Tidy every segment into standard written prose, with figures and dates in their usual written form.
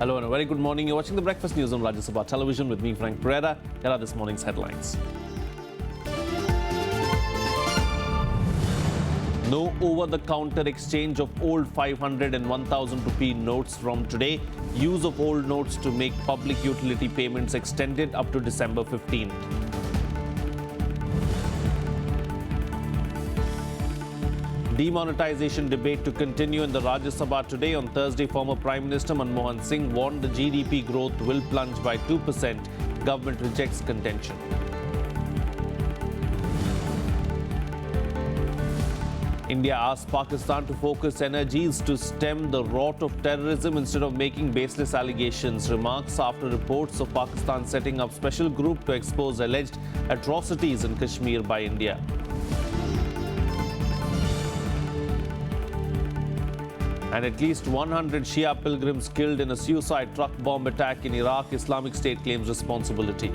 Hello and a very good morning. You're watching the Breakfast News on Rajya Sabha television with me, Frank Pereira. Here are this morning's headlines. No over-the-counter exchange of old 500 and 1000 rupee notes from today. Use of old notes to make public utility payments extended up to December 15. Demonetization debate to continue in the Rajya Sabha today. On Thursday, former Prime Minister Manmohan Singh warned the GDP growth will plunge by 2%. Government rejects contention. India asked Pakistan to focus energies to stem the rot of terrorism instead of making baseless allegations. Remarks after reports of Pakistan setting up special group to expose alleged atrocities in Kashmir by India. And at least 100 Shia pilgrims killed in a suicide truck bomb attack in Iraq. Islamic State claims responsibility.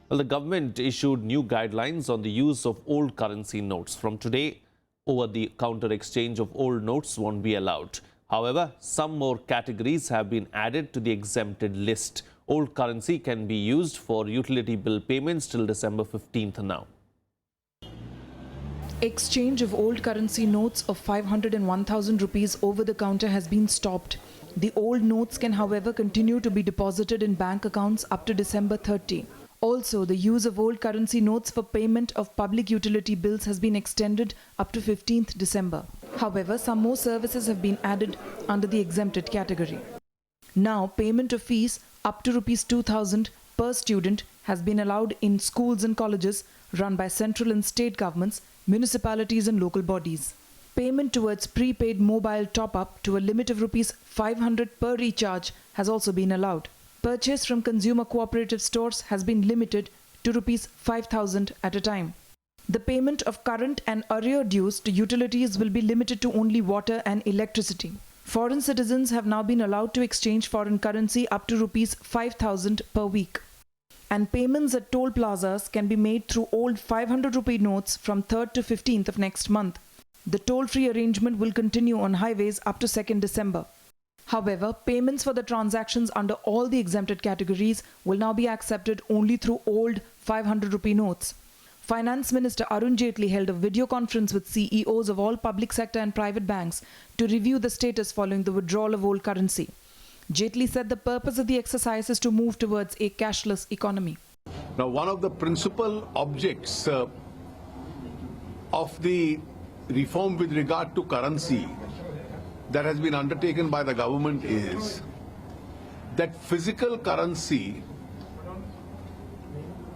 Well, the government issued new guidelines on the use of old currency notes. From today, over-the-counter exchange of old notes won't be allowed. However, some more categories have been added to the exempted list. Old currency can be used for utility bill payments till December 15th now. Exchange of old currency notes of 500 and 1000 rupees over the counter has been stopped. The old notes can, however, continue to be deposited in bank accounts up to December 30. Also, the use of old currency notes for payment of public utility bills has been extended up to 15th December. However, some more services have been added under the exempted category. Now, payment of fees up to Rs 2000 per student has been allowed in schools and colleges run by central and state governments, municipalities and local bodies. Payment towards prepaid mobile top-up to a limit of Rs 500 per recharge has also been allowed. Purchase from consumer cooperative stores has been limited to Rs 5,000 at a time. The payment of current and arrear dues to utilities will be limited to only water and electricity. Foreign citizens have now been allowed to exchange foreign currency up to Rs 5,000 per week. And payments at toll plazas can be made through old 500 rupee notes from 3rd to 15th of next month. The toll-free arrangement will continue on highways up to 2nd December. However, payments for the transactions under all the exempted categories will now be accepted only through old 500 rupee notes. Finance Minister Arun Jaitley held a video conference with CEOs of all public sector and private banks to review the status following the withdrawal of old currency. Jaitley said the purpose of the exercise is to move towards a cashless economy. Now, one of the principal objects of the reform with regard to currency that has been undertaken by the government is that physical currency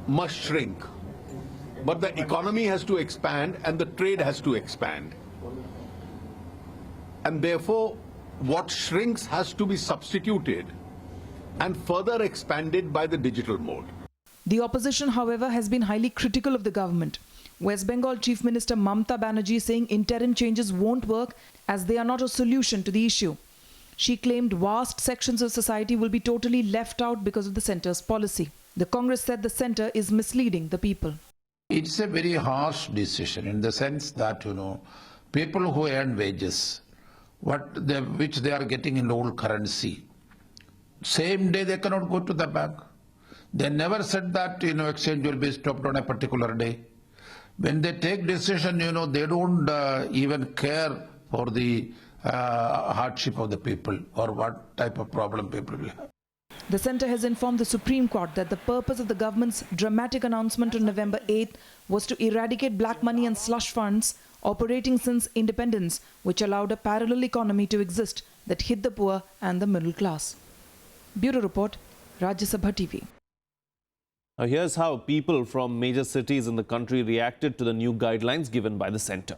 must shrink, but the economy has to expand and the trade has to expand. And therefore, what shrinks has to be substituted and further expanded by the digital mode. The opposition, however, has been highly critical of the government. West Bengal Chief Minister Mamata Banerjee saying interim changes won't work as they are not a solution to the issue. She claimed vast sections of society will be totally left out because of the centre's policy. The Congress said the centre is misleading the people. It's a very harsh decision in the sense that, people who earn wages, which they are getting in old currency, same day they cannot go to the bank. They never said that, exchange will be stopped on a particular day. When they take decision, they don't even care for the hardship of the people or what type of problem people will have. The centre has informed the Supreme Court that the purpose of the government's dramatic announcement on November 8th was to eradicate black money and slush funds operating since independence, which allowed a parallel economy to exist that hit the poor and the middle class. Bureau Report, Rajya Sabha TV. Now here's how people from major cities in the country reacted to the new guidelines given by the centre.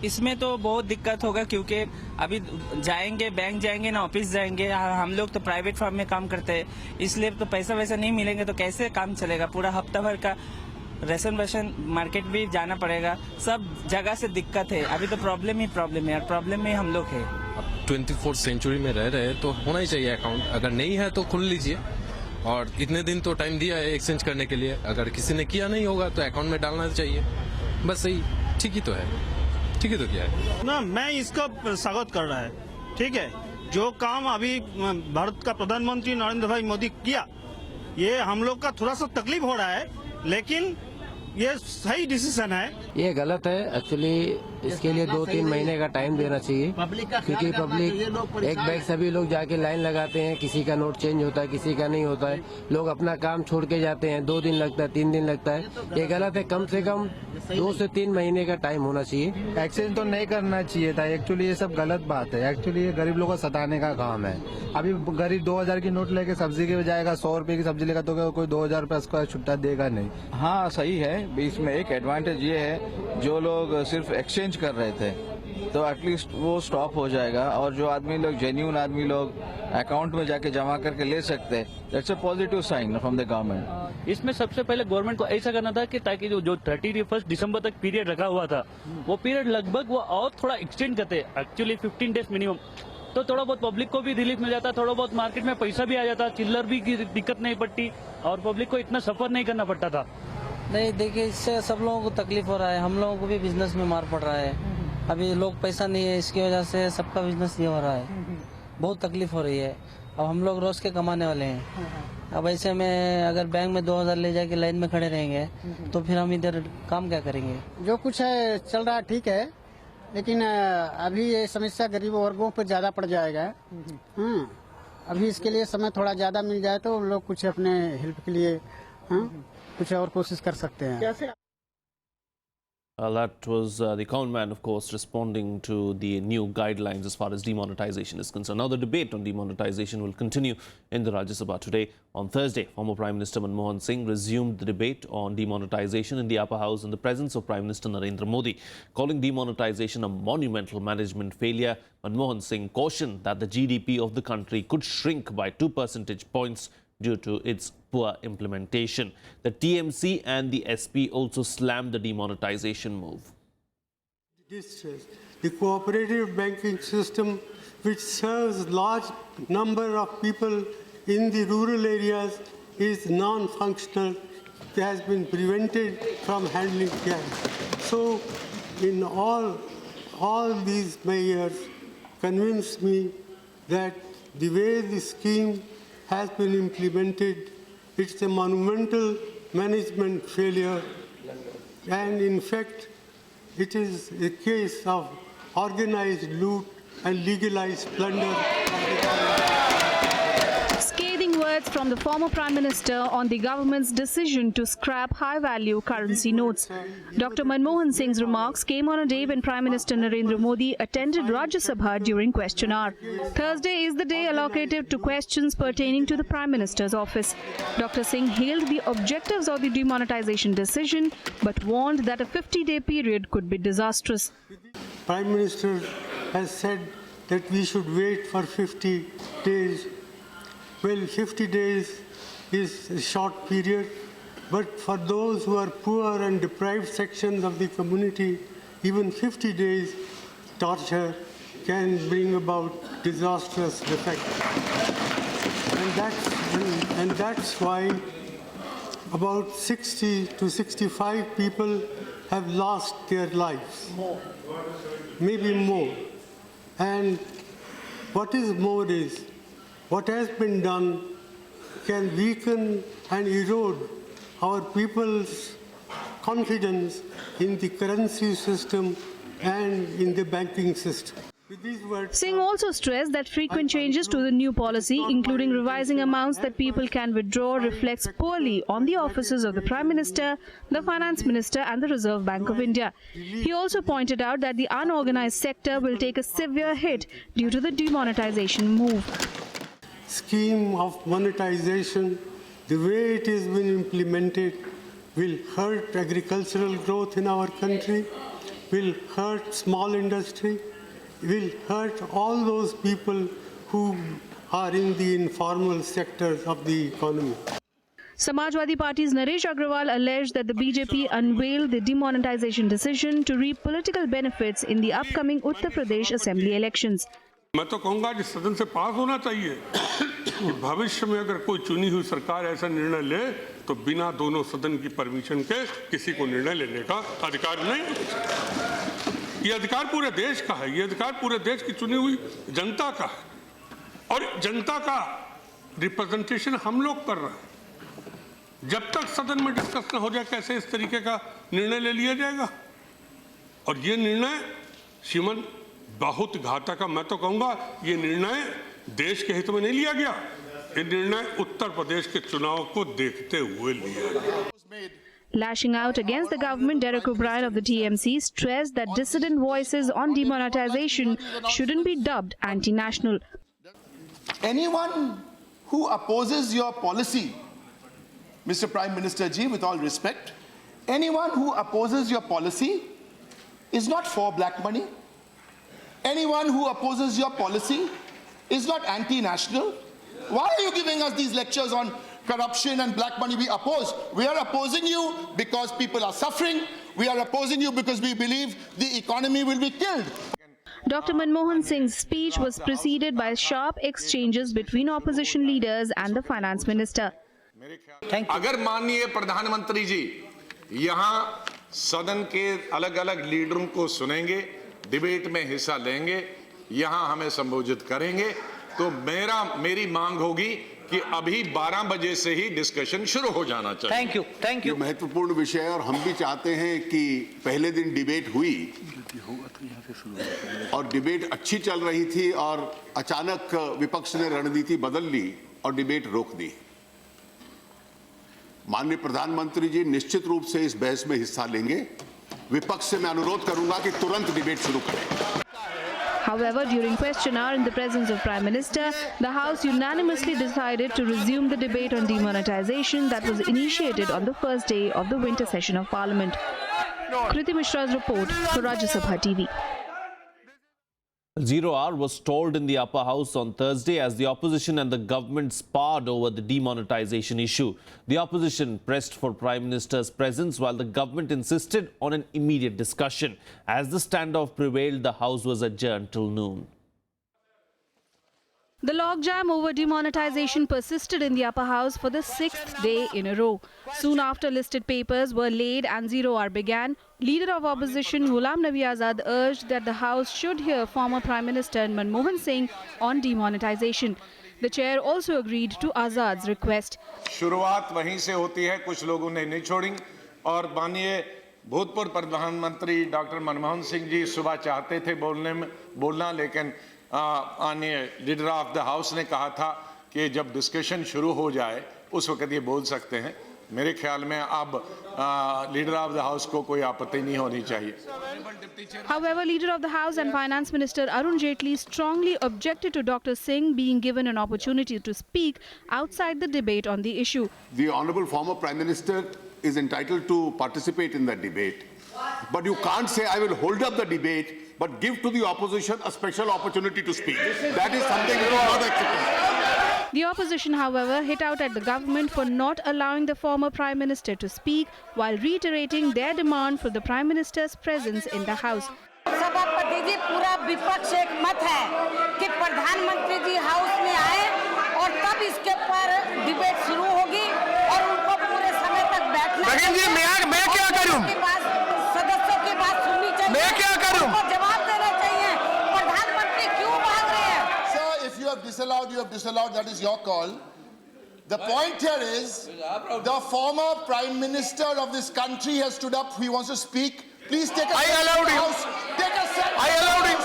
इसमें तो बहुत दिक्कत होगा क्योंकि अभी जाएंगे bank जाएंगे ना ऑफिस जाएंगे हम लोग तो प्राइवेट फर्म में काम करते हैं इसलिए तो पैसा वैसा नहीं मिलेंगे तो कैसे काम चलेगा पूरा हफ्ता भर का रेशन मार्केट भी जाना पड़ेगा सब जगह से दिक्कत है अभी तो प्रॉब्लम है और प्रॉब्लम में हम लोग है 24th सेंचुरी में रह रहे तो होना ही चाहिए अकाउंट अगर नहीं है तो खोल लीजिए और इतने दिन तो टाइम दिया है एक्सचेंज करने के लिए अगर किसी ने किया नहीं होगा तो अकाउंट में डालना चाहिए बस सही ठीक ही तो है ठीक है तो क्या है ना, मैं इसका स्वागत कर रहा है। ठीक है, जो काम अभी भारत का प्रधानमंत्री नरेंद्र भाई मोदी किया, ये हम लोग का थोड़ा सा तकलीफ हो रहा है, लेकिन ये सही डिसीजन है। ये गलत है एक्चुअली, इसके लिए 2-3 महीने का टाइम देना चाहिए, क्योंकि पब्लिक एक बैग सभी लोग जाके लाइन लगाते हैं, किसी का नोट चेंज होता है, किसी का नहीं होता है, लोग अपना काम छोड़ के जाते हैं, 2 दिन लगता है, 3 दिन लगता है, ये गलत है। कम से कम 2 से 3 महीने का टाइम होना चाहिए। एक्सचेंज तो नहीं करना चाहिए था, एक्चुअली ये सब गलत बात है। एक्चुअली ये गरीब लोगों को सताने का काम है। अभी गरीब 2000 की नोट लेके सब्जी के जाएगा, 100 रुपए की सब्जी लेगा तो कोई 2000 रुपये उसका छुट्टा देगा नहीं। हाँ सही है, इसमें एक एडवांटेज ये है, जो लोग सिर्फ एक्सचेंज कर रहे थे तो एटलीस्ट वो स्टॉप हो जाएगा, और जो आदमी लोग जेन्युइन आदमी लोग अकाउंट में जाके जमा करके ले सकते हैं, that's a positive sign from the government. इसमें सबसे पहले गवर्नमेंट को ऐसा करना था कि ताकि जो 31 दिसंबर तक पीरियड रखा हुआ था, वो पीरियड लगभग वो और थोड़ा एक्सटेंड करते, एक्चुअली 15 डेज मिनिमम, तो थोड़ा बहुत पब्लिक को भी रिलीफ मिल जाता, थोड़ा बहुत मार्केट में पैसा भी आ जाता, चिल्लर भी की दिक्कत नहीं पड़ती और पब्लिक को इतना सफर नहीं करना पड़ता था। नहीं देखिए, इससे सब लोगों को तकलीफ हो रहा है, हम लोगों को भी बिजनेस में मार पड़ रहा है। अभी लोग पैसा नहीं है, इसकी वजह से सबका बिजनेस ये हो रहा है, बहुत तकलीफ हो रही है। अब हम लोग रोज के कमाने वाले हैं, अब ऐसे में अगर बैंक में 2000 ले जाके लाइन में खड़े रहेंगे तो फिर हम इधर काम क्या करेंगे। जो कुछ है चल रहा ठीक है, लेकिन अभी ये समस्या गरीब वर्गों पर ज्यादा पड़ जाएगा। अभी इसके लिए समय थोड़ा ज्यादा मिल जाए तो लोग कुछ अपने हेल्प के लिए कुछ और कोशिश कर सकते हैं। That was the Countman, of course, responding to the new guidelines as far as demonetization is concerned. Now, the debate on demonetization will continue in the Rajya Sabha today. On Thursday, former Prime Minister Manmohan Singh resumed the debate on demonetization in the upper house in the presence of Prime Minister Narendra Modi. Calling demonetization a monumental management failure, Manmohan Singh cautioned that the GDP of the country could shrink by 2 percentage points due to its poor implementation. The TMC and the SP also slammed the demonetization move. The cooperative banking system, which serves large number of people in the rural areas, is non-functional, has been prevented from handling cash. So, in all these measures convinced me that the way the scheme has been implemented, it's a monumental management failure, and in fact it is a case of organized loot and legalized plunder. Scathing words from the former Prime Minister on the government's decision to scrap high-value currency notes. Dr. Manmohan Singh's remarks came on a day when Prime Minister Narendra Modi attended Rajya Sabha during question hour. Thursday is the day allocated to questions pertaining to the Prime Minister's office. Dr. Singh hailed the objectives of the demonetization decision but warned that a 50-day period could be disastrous. Prime Minister has said that we should wait for 50 days. Well, 50 days is a short period, but for those who are poor and deprived sections of the community, even 50 days torture can bring about disastrous effects. And that's why about 60 to 65 people have lost their lives, maybe more. And what is more is, what has been done can weaken and erode our people's confidence in the currency system and in the banking system. Singh also stressed that frequent changes to the new policy, including revising amounts that people can withdraw, reflects poorly on the offices of the Prime Minister, the Finance Minister and the Reserve Bank of India. He also pointed out that the unorganized sector will take a severe hit due to the demonetization move. Scheme of monetization, the way it has been implemented, will hurt agricultural growth in our country, will hurt small industry, will hurt all those people who are in the informal sectors of the economy. Samajwadi Party's Naresh Agrawal alleged that the BJP unveiled the demonetization decision to reap political benefits in the upcoming Uttar Pradesh Assembly elections. मैं तो कहूँगा कि सदन से पास होना चाहिए कि भविष्य में अगर कोई चुनी हुई सरकार ऐसा निर्णय ले तो बिना दोनों सदन की परमिशन के किसी को निर्णय लेने का अधिकार नहीं। ये अधिकार पूरे देश का है, ये अधिकार पूरे देश की चुनी हुई जनता का है और जनता का रिप्रेजेंटेशन हम लोग कर रहे हैं। जब तक सदन में डिस्कस न हो जाए कैसे इस तरीके का निर्णय ले लिया जाएगा, और ये निर्णय श्रीमन बहुत घातक है। मैं तो कहूंगा ये निर्णय देश के हित में नहीं लिया गया, ये निर्णय उत्तर प्रदेश के चुनाव को देखते हुए लिया गया। Lashing out against the government, Derek O'Brien of the TMC stressed that dissident voices on demonetization shouldn't be dubbed anti-national. Anyone who opposes your policy, Mr. Prime Minister Ji, with all respect, anyone who opposes your policy is not for black money. Anyone who opposes your policy is not anti-national. Why are you giving us these lectures on corruption and black money? We oppose. We are opposing you because people are suffering. We are opposing you because we believe the economy will be killed. Dr. Manmohan Singh's speech was preceded by sharp exchanges between opposition leaders and the finance minister. अगर माननीय प्रधानमंत्री जी यहाँ सदन के अलग अलग लीडरों को सुनेंगे, डिबेट में हिस्सा लेंगे, यहाँ हमें संबोधित करेंगे, तो मेरी मांग होगी कि अभी 12 बजे से ही डिस्कशन शुरू हो जाना चाहिए। Thank you. महत्वपूर्ण विषय है और हम भी चाहते हैं कि पहले दिन डिबेट हुई और डिबेट अच्छी चल रही थी और अचानक विपक्ष ने रणनीति बदल ली और डिबेट रोक दी। माननीय प्रधानमंत्री जी निश्चित रूप से इस बहस में हिस्सा लेंगे। विपक्ष से मैं अनुरोध करूंगा कि तुरंत डिबेट शुरू करें। However, during question hour in the presence of Prime Minister, the House unanimously decided to resume the debate on demonetization that was initiated on the first day of the winter session of Parliament. Kriti Mishra's report for Rajya Sabha TV. 0 hour was stalled in the upper house on Thursday as the opposition and the government sparred over the demonetization issue. The opposition pressed for Prime Minister's presence while the government insisted on an immediate discussion. As the standoff prevailed, the house was adjourned till noon. The logjam over demonetization persisted in the upper house for the 6th day in a row. Soon after listed papers were laid and 0 hour began, Leader of Opposition Ghulam Nabi Azad urged that the House should hear former Prime Minister Manmohan Singh on demonetization. The chair also agreed to Azad's request. शुरुआत वहीं से होती है, कुछ लोगों ने नहीं छोड़ी और माननीय भूतपूर्व प्रधानमंत्री डॉक्टर मनमोहन सिंह जी सुबह चाहते थे बोलना, लेकिन माननीय लीडर ऑफ द हाउस ने कहा था कि जब डिस्कशन शुरू हो जाए उस वक्त ये बोल सकते हैं। मेरे ख्याल में अब लीडर ऑफ द हाउस को कोई आपत्ति नहीं होनी चाहिए। However, Leader of the House and Finance Minister Arun Jaitley strongly objected to Dr. Singh being given an opportunity to speak outside the debate on the issue. The Honourable former Prime Minister is entitled to participate in that debate. But you can't say I will hold up the debate but give to the opposition a special opportunity to speak. That is something that is not acceptable. The opposition, however, hit out at the government for not allowing the former Prime Minister to speak while reiterating their demand for the Prime Minister's presence in the House. सभापति जी, पूरा विपक्ष एक मत है कि प्रधानमंत्री जी house में आए और तब इसके ऊपर डिबेट शुरू होगी और उनको पूरे समय तक बैठना चाहिए। मैं क्या करूं? सदस्यों की बात सुननी चाहिए। मैं क्या करूं? उनको जवाब देना चाहिए। प्रधानमंत्री क्यों भाग रहे हैं? Sir, if you have disallowed, that is your call. The point here is the former Prime Minister of this country has stood up. He wants to speak. Please take a seat in the House. Take a seat. I allowed him.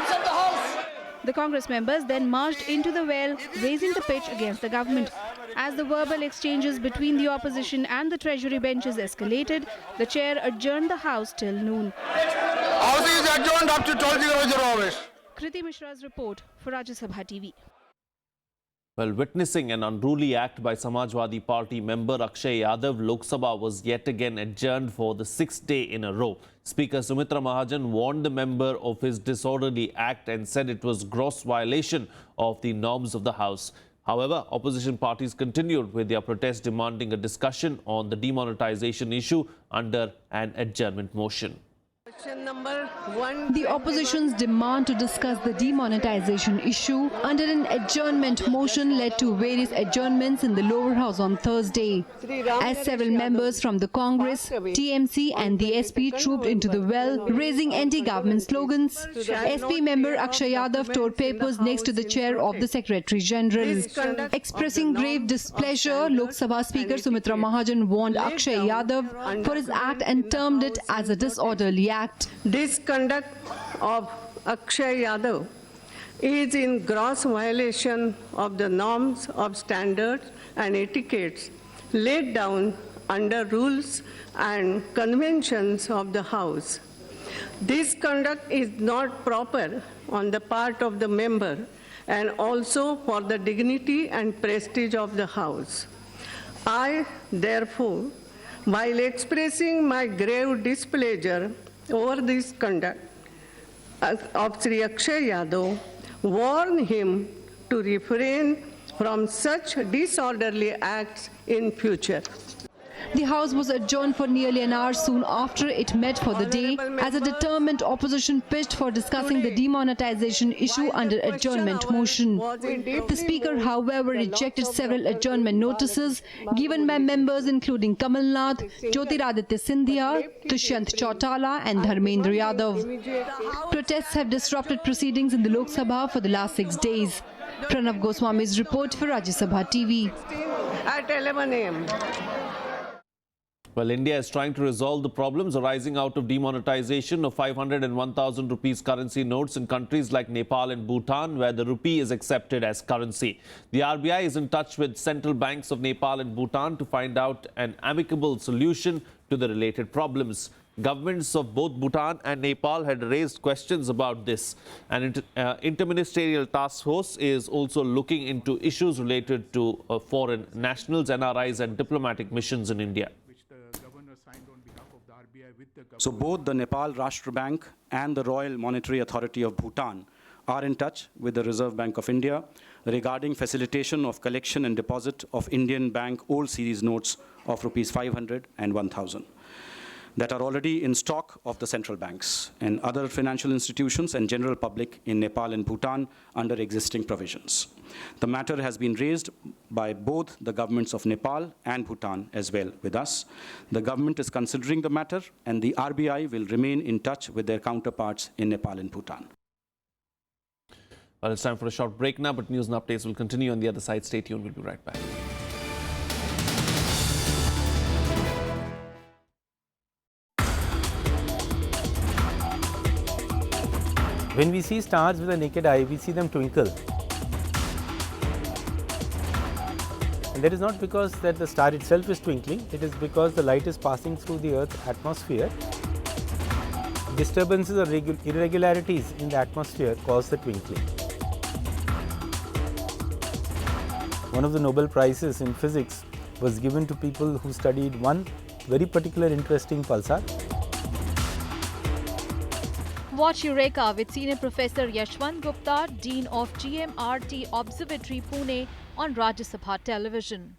In the House. The Congress members then marched into the well, raising the pitch against the government. As the verbal exchanges between the opposition and the Treasury benches escalated, the chair adjourned the House till noon. House is adjourned up to 12:00 hours. Kriti Mishra's report for Rajya Sabha TV. Well, witnessing an unruly act by Samajwadi Party member Akshay Yadav, Lok Sabha was yet again adjourned for the 6th day in a row. Speaker Sumitra Mahajan warned the member of his disorderly act and said it was gross violation of the norms of the House. However, opposition parties continued with their protest demanding a discussion on the demonetization issue under an adjournment motion. The opposition's demand to discuss the demonetization issue under an adjournment motion led to various adjournments in the lower house on Thursday. As several members from the Congress, TMC and the SP trooped into the well, raising anti-government slogans, SP member Akshay Yadav tore papers next to the chair of the Secretary General. Expressing grave displeasure, Lok Sabha Speaker Sumitra Mahajan warned Akshay Yadav for his act and termed it as a disorderly act. This conduct of Akshay Yadav is in gross violation of the norms of standards and etiquettes laid down under rules and conventions of the House. This conduct is not proper on the part of the member and also for the dignity and prestige of the House. I, therefore, while expressing my grave displeasure over this conduct of Sri Akshay Yadav, warn him to refrain from such disorderly acts in future. The House was adjourned for nearly an hour soon after it met for the day, as a determined opposition pitched for discussing the demonetization issue under adjournment motion. The Speaker, however, rejected several adjournment notices given by members including Kamal Nath, Jyotiraditya Scindia, Dushyant Chautala and Dharmendra Yadav. Protests have disrupted proceedings in the Lok Sabha for the last 6 days. Pranav Goswami's report for Rajya Sabha TV. At 11 a.m. Well, India is trying to resolve the problems arising out of demonetization of 500 and 1,000 rupees currency notes in countries like Nepal and Bhutan, where the rupee is accepted as currency. The RBI is in touch with central banks of Nepal and Bhutan to find out an amicable solution to the related problems. Governments of both Bhutan and Nepal had raised questions about this. An interministerial task force is also looking into issues related to foreign nationals, NRIs and diplomatic missions in India. So both the Nepal Rashtra Bank and the Royal Monetary Authority of Bhutan are in touch with the Reserve Bank of India regarding facilitation of collection and deposit of Indian Bank old series notes of rupees 500 and 1,000 that are already in stock of the central banks and other financial institutions and general public in Nepal and Bhutan under existing provisions. The matter has been raised by both the governments of Nepal and Bhutan as well with us. The government is considering the matter, and the RBI will remain in touch with their counterparts in Nepal and Bhutan. Well, it's time for a short break now, but news and updates will continue on the other side. Stay tuned. We'll be right back. When we see stars with the naked eye, we see them twinkle. And that is not because that the star itself is twinkling, it is because the light is passing through the Earth's atmosphere. Disturbances or irregularities in the atmosphere cause the twinkling. One of the Nobel Prizes in physics was given to people who studied one very particular interesting pulsar. Watch Eureka with Senior Professor Yashwant Gupta, Dean of GMRT Observatory, Pune on Rajya Sabha television.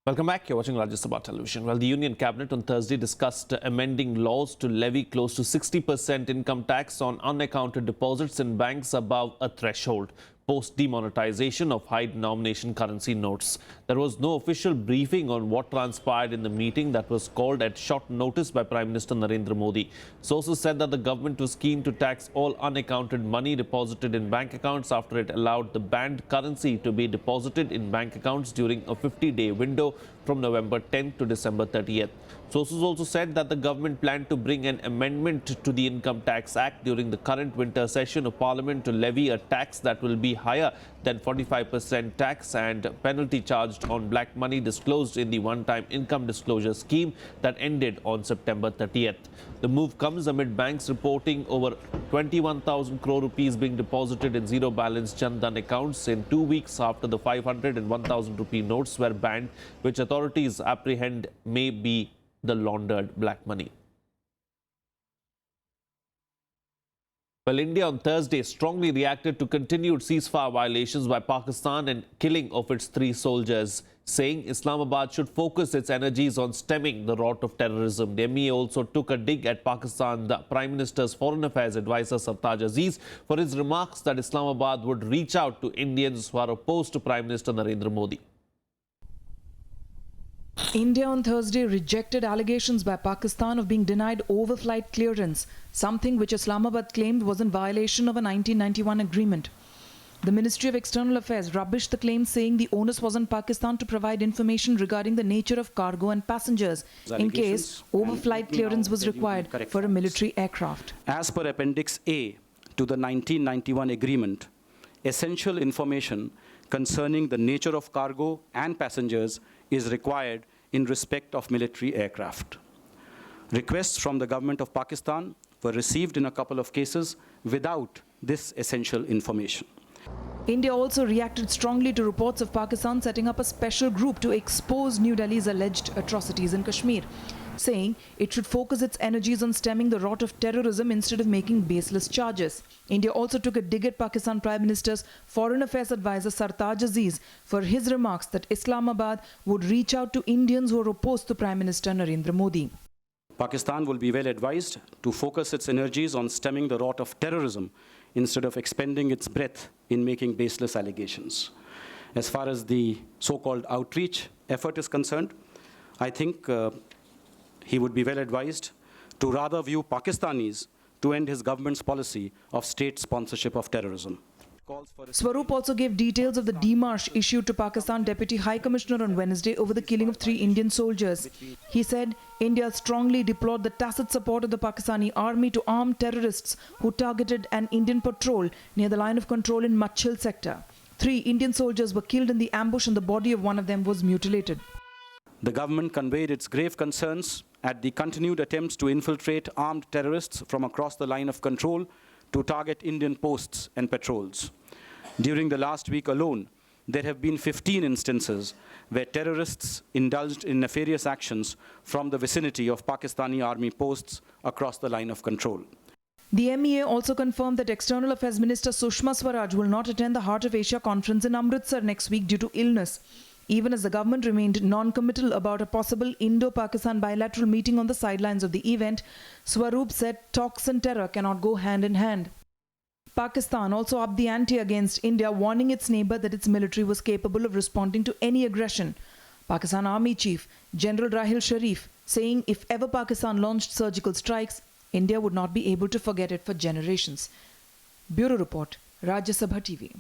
Welcome back. You're watching Rajya Sabha television. Well, the Union Cabinet on Thursday discussed amending laws to levy close to 60% income tax on unaccounted deposits in banks above a threshold, post demonetization of high denomination currency notes. There was no official briefing on what transpired in the meeting that was called at short notice by Prime Minister Narendra Modi. Sources said that the government was keen to tax all unaccounted money deposited in bank accounts after it allowed the banned currency to be deposited in bank accounts during a 50-day window from November 10th to December 30th. Sources also said that the government planned to bring an amendment to the Income Tax Act during the current winter session of Parliament to levy a tax that will be higher than 45% tax and penalty charged on black money disclosed in the one-time income disclosure scheme that ended on September 30th. The move comes amid banks reporting over 21,000 crore rupees being deposited in zero-balance Jan Dhan accounts in 2 weeks after the 500 and 1,000 rupee notes were banned, which authorities apprehend may be the laundered black money. Well, India on Thursday strongly reacted to continued ceasefire violations by Pakistan and killing of its 3 soldiers. saying Islamabad should focus its energies on stemming the rot of terrorism. The MEA also took a dig at Pakistan, the Prime Minister's Foreign Affairs advisor Sartaj Aziz for his remarks that Islamabad would reach out to Indians who are opposed to Prime Minister Narendra Modi. India on Thursday rejected allegations by Pakistan of being denied overflight clearance, something which Islamabad claimed was in violation of a 1991 agreement. The Ministry of External Affairs rubbished the claim, saying the onus was on Pakistan to provide information regarding the nature of cargo and passengers in case overflight clearance was required for a military aircraft. As per Appendix A to the 1991 agreement, essential information concerning the nature of cargo and passengers is required in respect of military aircraft. Requests from the government of Pakistan were received in a couple of cases without this essential information. India also reacted strongly to reports of Pakistan setting up a special group to expose New Delhi's alleged atrocities in Kashmir, saying it should focus its energies on stemming the rot of terrorism instead of making baseless charges. India also took a dig at Pakistan Prime Minister's Foreign Affairs advisor Sartaj Aziz for his remarks that Islamabad would reach out to Indians who are opposed to Prime Minister Narendra Modi. Pakistan will be well advised to focus its energies on stemming the rot of terrorism instead of expending its breath in making baseless allegations. As far as the so-called outreach effort is concerned, I think he would be well advised to rather view Pakistanis to end his government's policy of state sponsorship of terrorism. Swaroop also gave details of the démarche issued to Pakistan Deputy High Commissioner on Wednesday over the killing of 3 Indian soldiers. He said India strongly deplored the tacit support of the Pakistani army to arm terrorists who targeted an Indian patrol near the line of control in Machil sector. 3 Indian soldiers were killed in the ambush and the body of one of them was mutilated. The government conveyed its grave concerns at the continued attempts to infiltrate armed terrorists from across the line of control to target Indian posts and patrols. During the last week alone, there have been 15 instances where terrorists indulged in nefarious actions from the vicinity of Pakistani army posts across the line of control. The MEA also confirmed that External Affairs Minister Sushma Swaraj will not attend the Heart of Asia conference in Amritsar next week due to illness, even as the government remained non-committal about a possible Indo-Pakistan bilateral meeting on the sidelines of the event. Swaroop said talks and terror cannot go hand in hand. Pakistan also upped the ante against India, warning its neighbor that its military was capable of responding to any aggression. Pakistan Army Chief General Rahil Sharif saying if ever Pakistan launched surgical strikes, India would not be able to forget it for generations. Bureau Report, Rajya Sabha TV.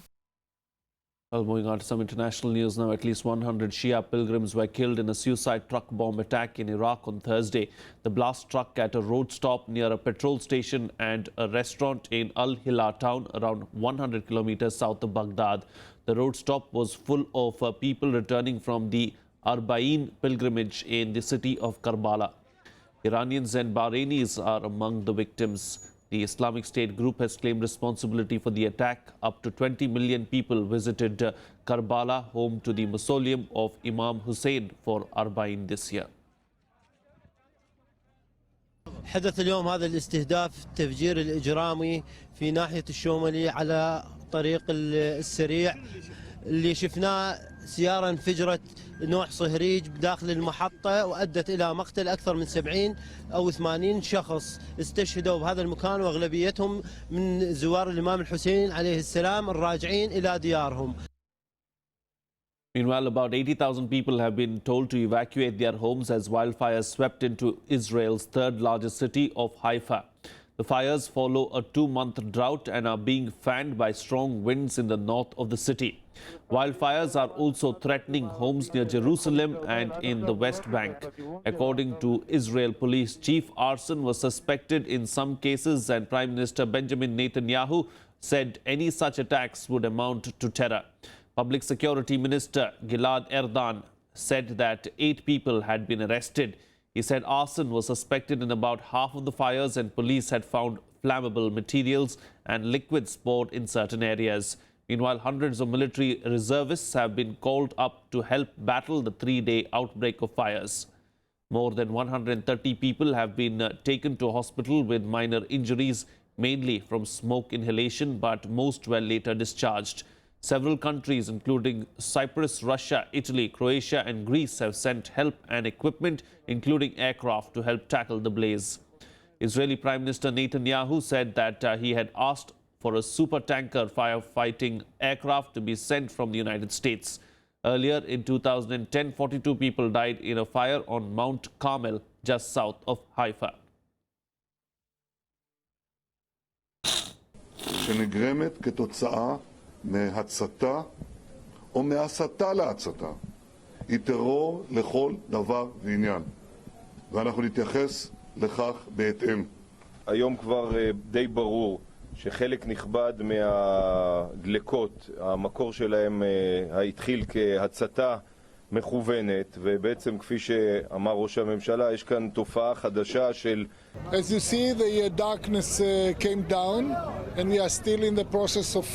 Well, moving on to some international news now. At least 100 Shia pilgrims were killed in a suicide truck bomb attack in Iraq on Thursday. The blast struck at a road stop near a petrol station and a restaurant in Al-Hila town, around 100 kilometers south of Baghdad. The road stop was full of people returning from the Arba'in pilgrimage in the city of Karbala. Iranians and Bahrainis are among the victims. The Islamic State group has claimed responsibility for the attack. Up to 20 million people visited Karbala, home to the mausoleum of Imam Hussein, for Arba'in this year. حدث اليوم هذا الاستهداف التفجير الإجرامي في ناحية الشوملي على طريق السريع اللي شفناه سيارة انفجرت نوع صهريج داخل المحطة وأدت إلى مقتل أكثر من 70 أو 80 شخص استشهدوا بهذا المكان وأغلبيتهم من زوار الإمام الحسين عليه السلام الراجعين إلى ديارهم. Meanwhile, about 80,000 people have been told to evacuate their homes as wildfires swept into Israel's third largest city of Haifa. The fires follow a 2-month drought and are being fanned by strong winds in the north of the city. Wildfires are also threatening homes near Jerusalem and in the West Bank. According to Israel police chief, arson was suspected in some cases, and Prime Minister Benjamin Netanyahu said any such attacks would amount to terror. Public Security Minister Gilad Erdan said that 8 people had been arrested. He said arson was suspected in about half of the fires and police had found flammable materials and liquids poured in certain areas. Meanwhile, hundreds of military reservists have been called up to help battle the 3-day outbreak of fires. More than 130 people have been taken to hospital with minor injuries, mainly from smoke inhalation, but most were later discharged. Several countries, including Cyprus, Russia, Italy, Croatia and Greece, have sent help and equipment, including aircraft, to help tackle the blaze. Israeli Prime Minister Netanyahu said that he had asked for a super-tanker firefighting aircraft to be sent from the United States. Earlier in 2010, 42 people died in a fire on Mount Carmel, just south of Haifa. שנגרמת כתוצאה מהצתה או מהסתה להצתה היא טרור לכל דבר ועניין, ואנחנו נתייחס לכך בהתאם. היום כבר די ברור שחלק נכבד מהדלקות, המקור שלהם התחיל כהצתה מכוונת, ובעצם כפי שאמר ראש הממשלה, יש כאן תופעה חדשה של... As you see, the darkness came down, and we are still in the process of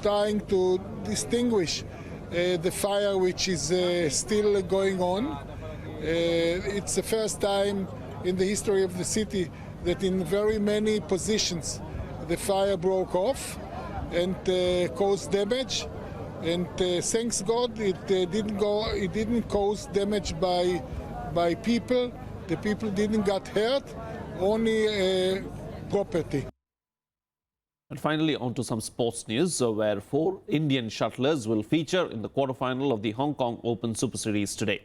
trying to distinguish the fire which is still going on. It's the first time in the history of the city that in very many positions the fire broke off and caused damage. And thanks God, it didn't cause damage by people. The people didn't get hurt, only property. And finally, on to some sports news, where 4 Indian shuttlers will feature in the quarterfinal of the Hong Kong Open Super Series today.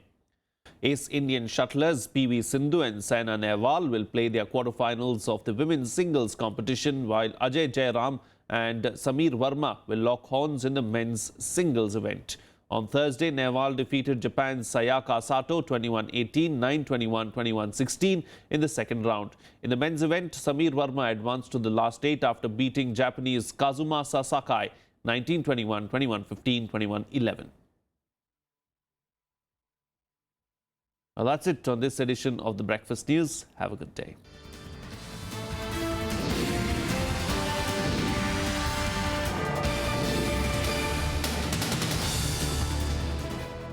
Ace Indian shuttlers PV Sindhu and Saina Nehwal will play their quarterfinals of the women's singles competition, while Ajay Jairam and Samir Verma will lock horns in the men's singles event. On Thursday, Nehwal defeated Japan's Sayaka Sato 21-18, 9-21, 21-16 in the second round. In the men's event, Samir Verma advanced to the last 8 after beating Japanese Kazumasa Sakai 19-21, 21-15, 21-11. Well, that's it on this edition of the Breakfast News. Have a good day.